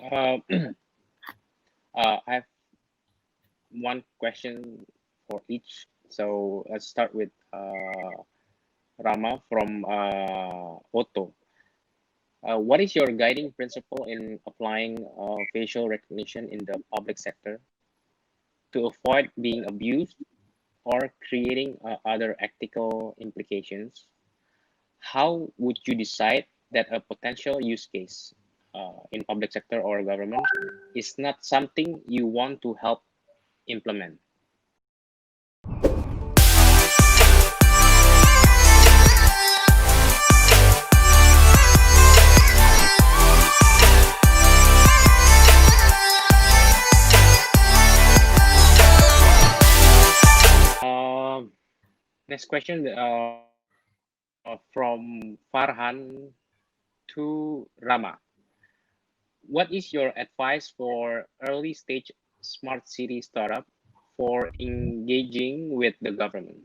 Uh, I have one question for each. So let's start with Rama from Otto. What is your guiding principle in applying facial recognition in the public sector to avoid being abused or creating other ethical implications? How would you decide that a potential use case in public sector or government is not something you want to help implement? Next question from Farhan to Rama. What is your advice for early stage smart city startup for engaging with the government?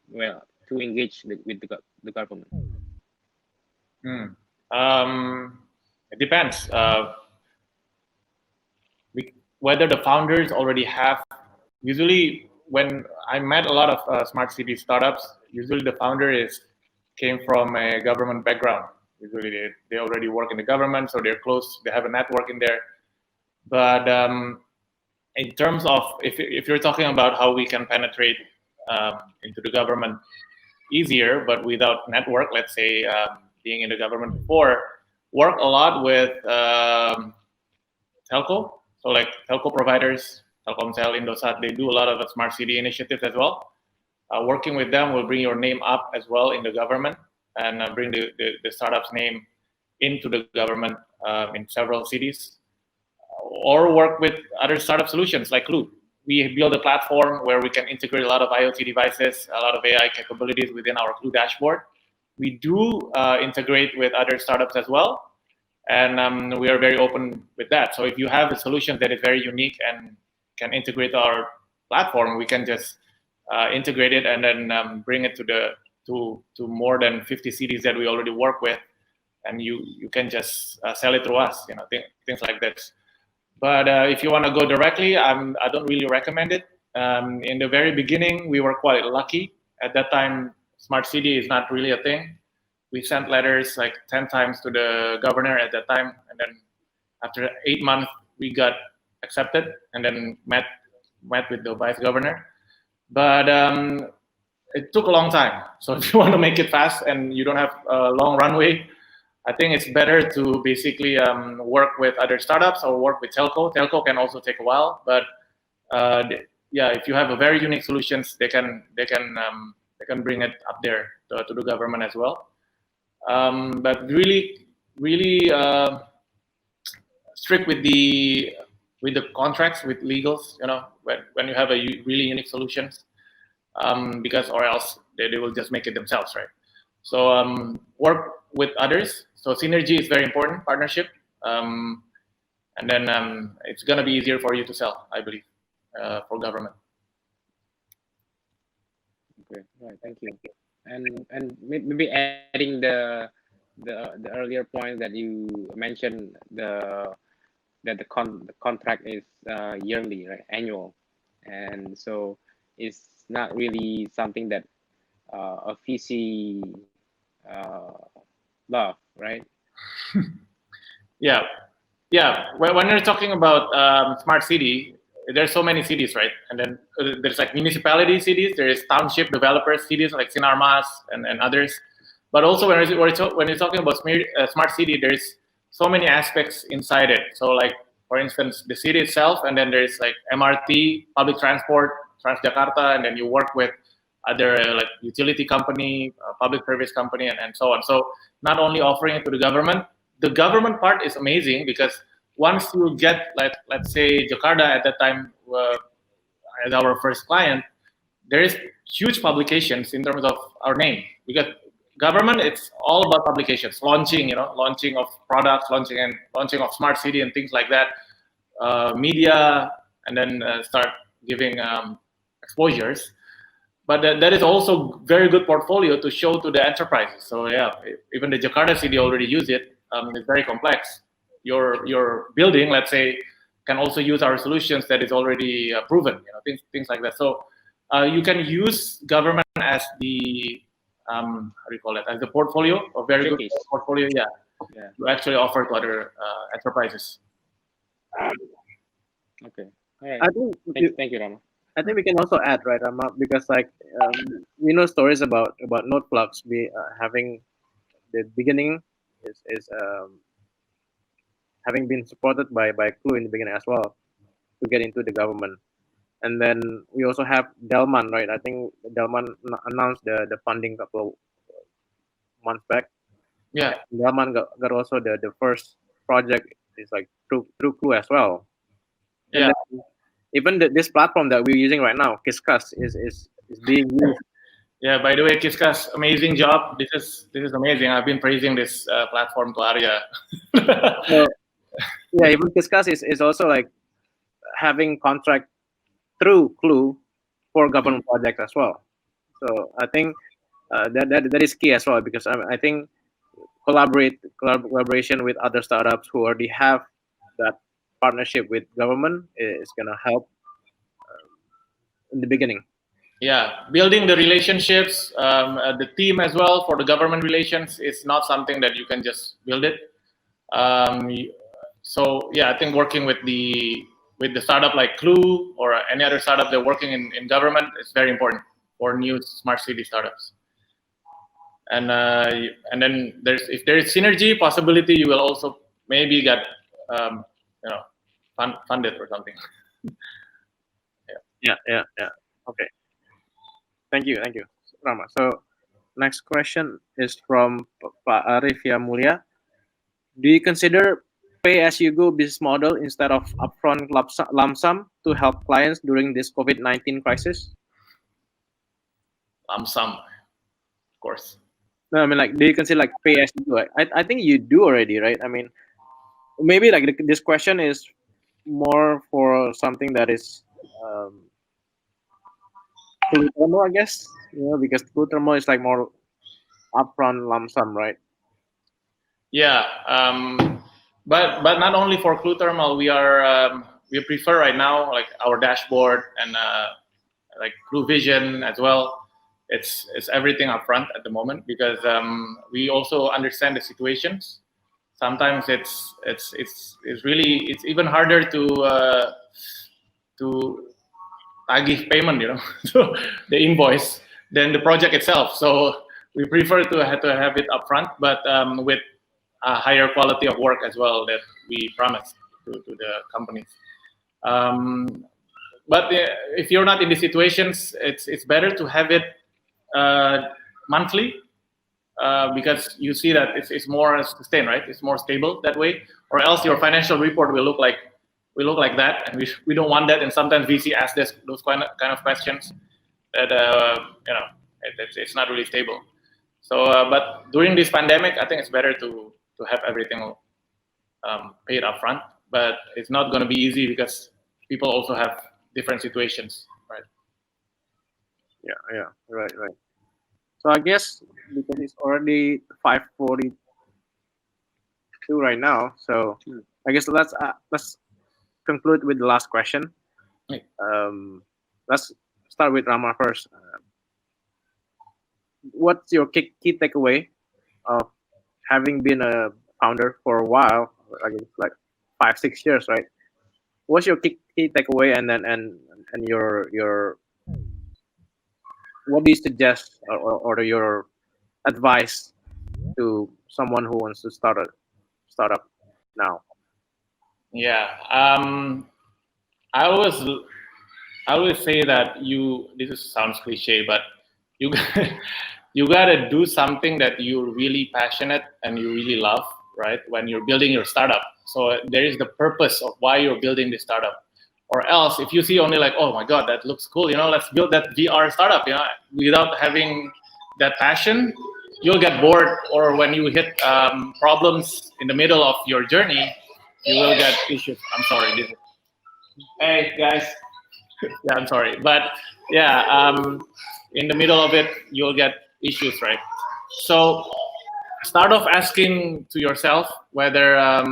Well, to engage with the government. It depends. Whether the founders already have, usually when I met a lot of smart city startups, usually the founder came from a government background. Usually they already work in the government, so they're close, they have a network in there. But in terms of, if you're talking about how we can penetrate into the government easier, but without network, let's say being in the government before, work a lot with telco. So like telco providers, Telkomsel, Indosat, they do a lot of smart city initiatives as well. Working with them will bring your name up as well in the government and bring the startup's name into the government in several cities. Or work with other startup solutions like Qlue. We build a platform where we can integrate a lot of IoT devices, a lot of AI capabilities within our Qlue dashboard. We do integrate with other startups as well, and we are very open with that. So if you have a solution that is very unique and can integrate our platform, we can just integrate it and then bring it to more than 50 cities that we already work with, and you can just sell it through us, things like this. But if you want to go directly, I don't really recommend it. In the very beginning, we were quite lucky. At that time, smart city is not really a thing. We sent letters like 10 times to the governor at that time, and then after 8 months, we got accepted, and then met with the vice governor. But it took a long time. So if you want to make it fast and you don't have a long runway, I think it's better to basically work with other startups or work with telco. Telco can also take a while, but yeah, if you have a very unique solutions, they can bring it up there to the government as well. But really strict with the contracts with legals. When you have a really unique solutions, because or else they will just make it themselves, right? So work with others. So synergy is very important, partnership, and then it's gonna be easier for you to sell, I believe, for government. Okay, right. Thank you. And maybe adding the earlier point that you mentioned, that the contract is yearly, right, annual, and so it's not really something that a VC love, right? Yeah. When you're talking about smart city, there's so many cities, right? And then there's like municipality cities, there's township developers cities like Sinarmas and others. But also when you're talking about smart city, there's so many aspects inside it. So like, for instance, the city itself, and then there's like MRT, public transport, Transjakarta, and then you work with other like utility company, public service company, and so on. So not only offering it to the government part is amazing, because once you get, like, let's say Jakarta at that time as our first client, there is huge publications in terms of our name, because government, it's all about publications, launching of products, launching of smart city and things like that, media, and then start giving exposures. But that is also very good portfolio to show to the enterprises. So yeah, even the Jakarta city already use it. It's very complex. your building, let's say, can also use our solutions that is already proven, things like that. So you can use government as the how do you call it, as the portfolio, a very good portfolio, to actually offer to other enterprises. Okay. All right. I think Thank you, Rama. I think we can also add, right, Rama, because like we know stories about NodeFlux having the beginning is having been supported by Qlue in the beginning as well to get into the government. And then we also have Delman, right? I think Delman announced the funding a couple of months back. Yeah. Delman got also the first project is like through Qlue as well. And Yeah. then even this platform that we're using right now, Kiskas, is being used. Yeah. By the way, Kiskas, amazing job. This is amazing. I've been praising this platform to Arya. So, yeah, even Kiskas is also like having contract through Qlue for government projects as well. So I think that is key as well, because I think collaboration with other startups who already have that partnership with government is gonna help in the beginning. Yeah, building the relationships, the team as well for the government relations is not something that you can just build it. So yeah, I think working with the startup like Qlue or any other startup that working in government is very important for new smart city startups. And then if there is synergy possibility, you will also maybe get funded or something. Yeah. Okay. Thank you, Rama. So next question is from Pak Arya Mulia. Do you consider pay-as-you-go business model instead of upfront lump sum to help clients during this COVID-19 crisis? Lump sum, of course. No, I mean, like, do you consider like pay-as-you-go? I think you do already, right? I mean, maybe like this question is more for something that is Qlue, I guess, because Qlue is like more upfront lump sum, right? Yeah, but not only for Qlue Thermal, we prefer right now like our dashboard and like Qlue Vision as well. It's everything upfront at the moment because we also understand the situations. Sometimes it's even harder to give payment, so the invoice than the project itself. So we prefer to have it upfront, but with a higher quality of work as well that we promise to the companies. But if you're not in these situations, it's better to have it monthly because you see that it's more sustained, right? It's more stable that way, or else your financial report will look like that, and we don't want that. And sometimes VC asks those kind of questions that it's not really stable. So, but during this pandemic, I think it's better to have everything paid upfront. But it's not going to be easy because people also have different situations, right? Yeah, right. So I guess because it's already 5:42 right now, so I guess let's conclude with the last question. Let's start with Rama first. What's your key takeaway of having been a founder for a while, like 5-6 years, right? What's your key takeaway, and then and your what do you suggest or your advice to someone who wants to start a startup now? Yeah, I always say that sounds cliche, but you gotta do something that you're really passionate and you really love, right? When you're building your startup, so there is the purpose of why you're building this startup. Or else, if you see only like, oh my god, that looks cool, let's build that VR startup, without having that passion, you'll get bored. Or when you hit problems in the middle of your journey, you will get issues. I'm sorry. Hey guys. Yeah, I'm sorry, but yeah, in the middle of it, you'll get issues, right? So start off asking to yourself whether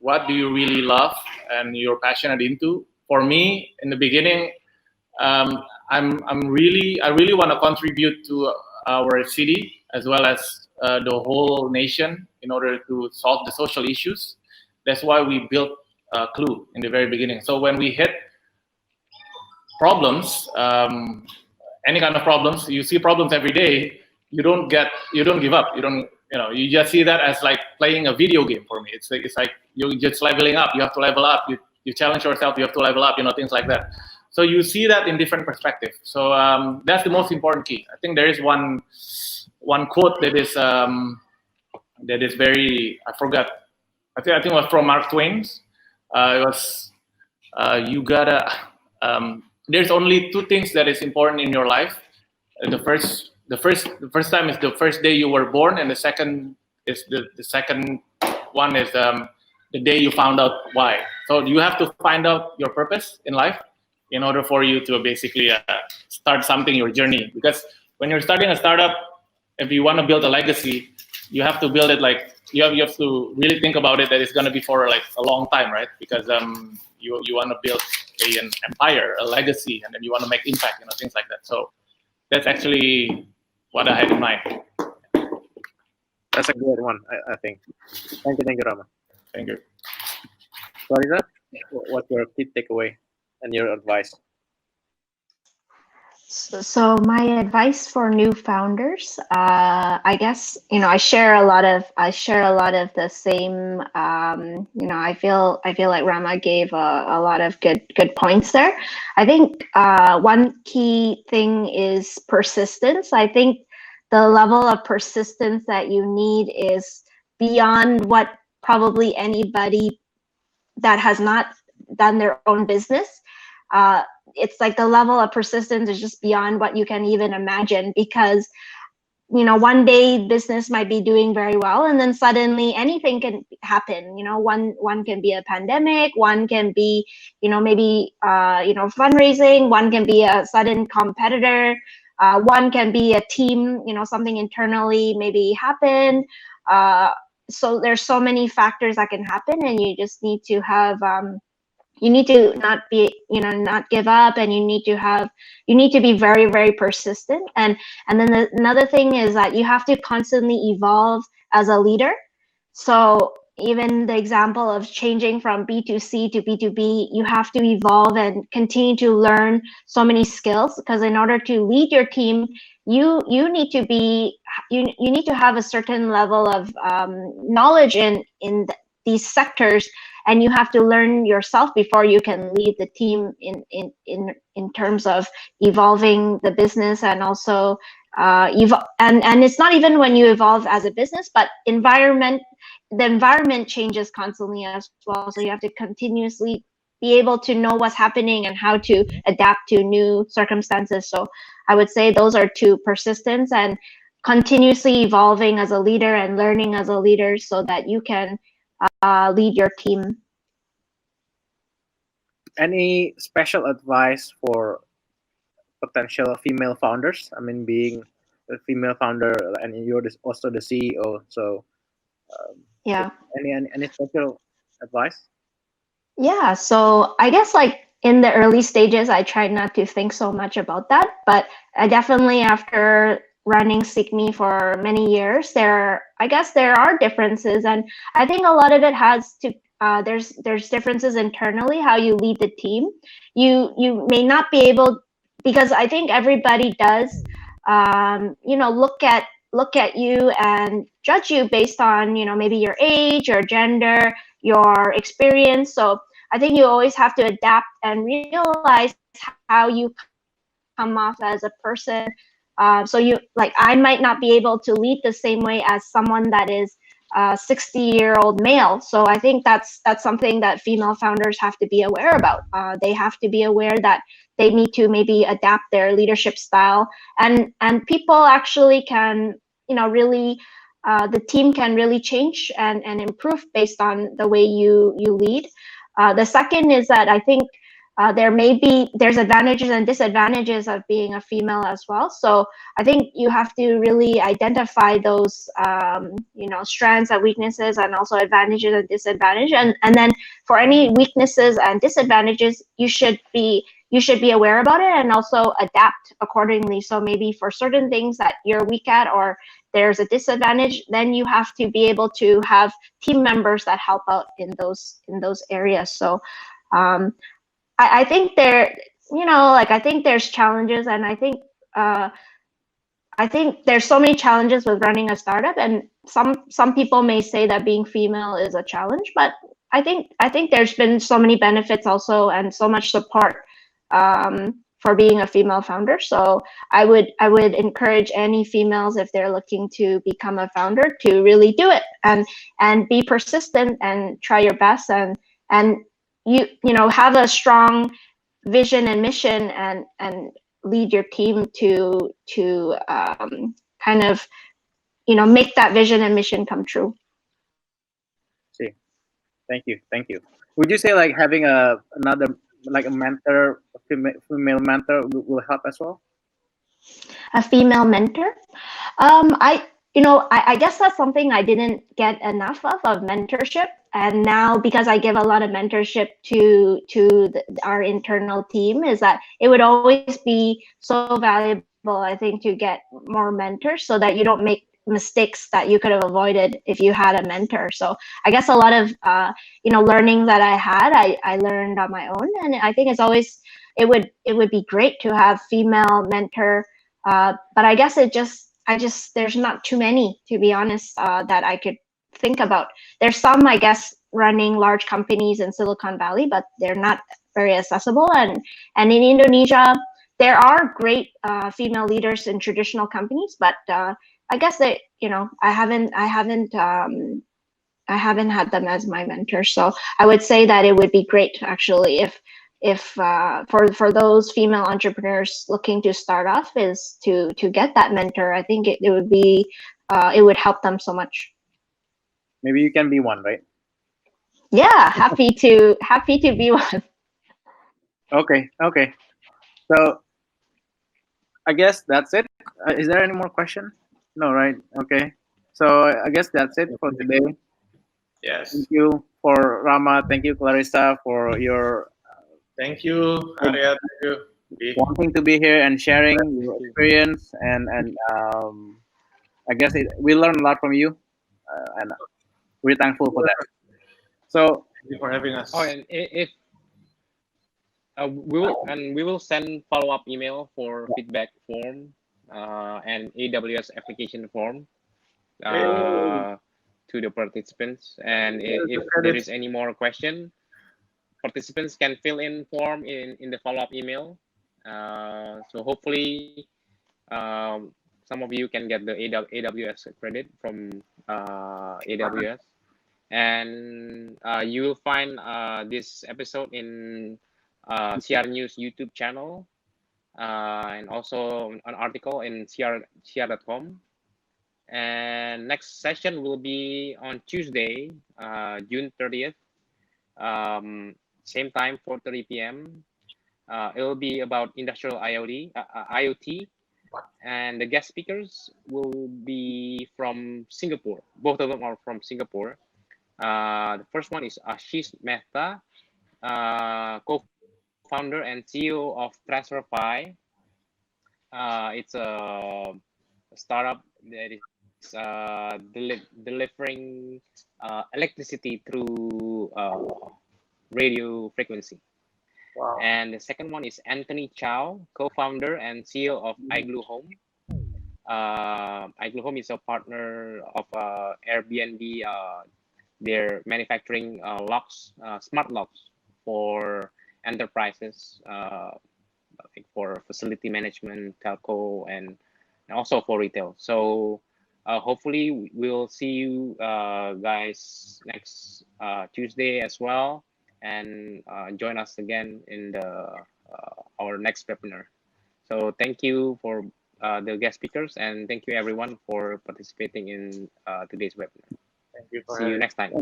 what do you really love and you're passionate into. For me, in the beginning, I really want to contribute to our city as well as the whole nation in order to solve the social issues. That's why we built Qlue in the very beginning. So when we hit problems, any kind of problems, you see problems every day, you don't give up. You just see that as like playing a video game for me. It's like you're just leveling up. You have to level up. You challenge yourself. You have to level up. Things like that. So you see that in different perspectives. So that's the most important key. I think there is one quote that is very, I forgot. I think it was from Mark Twain's. It was you gotta. There's only two things that is important in your life. The first time is the first day you were born, and the second is the second one is the day you found out why. So you have to find out your purpose in life in order for you to basically start something, your journey. Because when you're starting a startup, if you want to build a legacy, you have to build it like you have to really think about it that it's going to be for like a long time, right? Because you want to build an empire, a legacy, and then you want to make impact, things like that. So that's actually what I had in mind. That's a good one, I think. Thank you, Rama. Thank you. Clarissa, what's your key takeaway and your advice? So my advice for new founders, I guess, I share a lot of the same, I feel like Rama gave a lot of good points there. I think one key thing is persistence. I think the level of persistence that you need is beyond what probably anybody that has not done their own business. It's like the level of persistence is just beyond what you can even imagine, because one day business might be doing very well, and then suddenly anything can happen. One can be a pandemic, one can be maybe fundraising, one can be a sudden competitor, one can be a team, something internally maybe happen. So there's so many factors that can happen, and you just need to have you need to not give up, and you need to be very, very persistent. And then another thing is that you have to constantly evolve as a leader. So even the example of changing from B2C to B2B, you have to evolve and continue to learn so many skills, because in order to lead your team, you need to have a certain level of knowledge in these sectors, and you have to learn yourself before you can lead the team in terms of evolving the business, and also and it's not even when you evolve as a business, but the environment changes constantly as well. So you have to continuously be able to know what's happening and how to adapt to new circumstances. So I would say those are two: persistence and continuously evolving as a leader and learning as a leader, so that you can lead your team. Any special advice for potential female founders? I mean, being a female founder, and you're also the CEO, so yeah. Any special advice? Yeah, so I guess like in the early stages, I tried not to think so much about that, but I definitely, after running Seekmi for many years, there are differences, and I think a lot of it has to there's differences internally, how you lead the team. You may not be able, because I think everybody does look at you and judge you based on maybe your age, your gender, your experience. So I think you always have to adapt and realize how you come off as a person. So I might not be able to lead the same way as someone that is 60-year-old male. So I think that's something that female founders have to be aware about. They have to be aware that they need to maybe adapt their leadership style, and people actually can really the team can really change and improve based on the way you lead. The second is that I think there's advantages and disadvantages of being a female as well. So I think you have to really identify those strengths and weaknesses, and also advantages and disadvantages. And then for any weaknesses and disadvantages, you should be aware about it and also adapt accordingly. So maybe for certain things that you're weak at or there's a disadvantage, then you have to be able to have team members that help out in those areas. So I think I think there's challenges, and I think there's so many challenges with running a startup, and some people may say that being female is a challenge, but I think there's been so many benefits also, and so much support for being a female founder. So I would encourage any females, if they're looking to become a founder, to really do it and be persistent and try your best, and have a strong vision and mission, and lead your team to kind of make that vision and mission come true. See, thank you. Would you say like having another like a mentor, a female mentor will help as well? A female mentor? I guess that's something I didn't get enough of mentorship. And now, because I give a lot of mentorship to our internal team, is that it would always be so valuable, I think, to get more mentors, so that you don't make mistakes that you could have avoided if you had a mentor. So I guess a lot of learning that I learned on my own, and I think it would be great to have female mentor, but I guess there's not too many, to be honest, that I could think about. There's some, I guess, running large companies in Silicon Valley, but they're not very accessible. And in Indonesia, there are great female leaders in traditional companies, but I guess that I haven't had them as my mentor. So I would say that it would be great, actually, if for those female entrepreneurs looking to start off, is to get that mentor. I think it would help them so much. Maybe you can be one, right? Yeah, happy to be one. Okay. So I guess that's it. Is there any more question? No, right? Okay. So I guess that's it for today. Yes. Thank you for Rama. Thank you, Clarissa, for your Thank you, Arya. Thank you. wanting to be here and sharing your experience. And I guess we learned a lot from you, and we're thankful for that. So Thank you for having us. Oh, and if we will send follow-up email for feedback form and AWS application form to the participants. And if there is any more question, participants can fill in form in the follow-up email. So hopefully some of you can get the AWS credit from AWS. And you will find this episode in CR News YouTube channel, and also an article in cr.com. And next session will be on Tuesday, June 30th, same time, 4:30 p.m. It will be about industrial IoT, and the guest speakers will be from Singapore. Both of them are from Singapore. The first one is Ashish Mehta, co-founder and CEO of TransferFi. It's a startup that is delivering electricity through radio frequency. wow. And the second one is Anthony Chow, co-founder and CEO of Qlue Home. Qlue Home is a partner of Airbnb. They're manufacturing locks, smart locks for enterprises, like for facility management, telco, and also for retail. So hopefully we'll see you guys next Tuesday as well, and join us again in our next webinar. So thank you for the guest speakers, and thank you everyone for participating in today's webinar. Thank you for See you next time.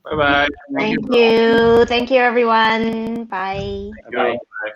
Bye-bye. Thank you. Thank you, everyone. Bye. Bye. Bye.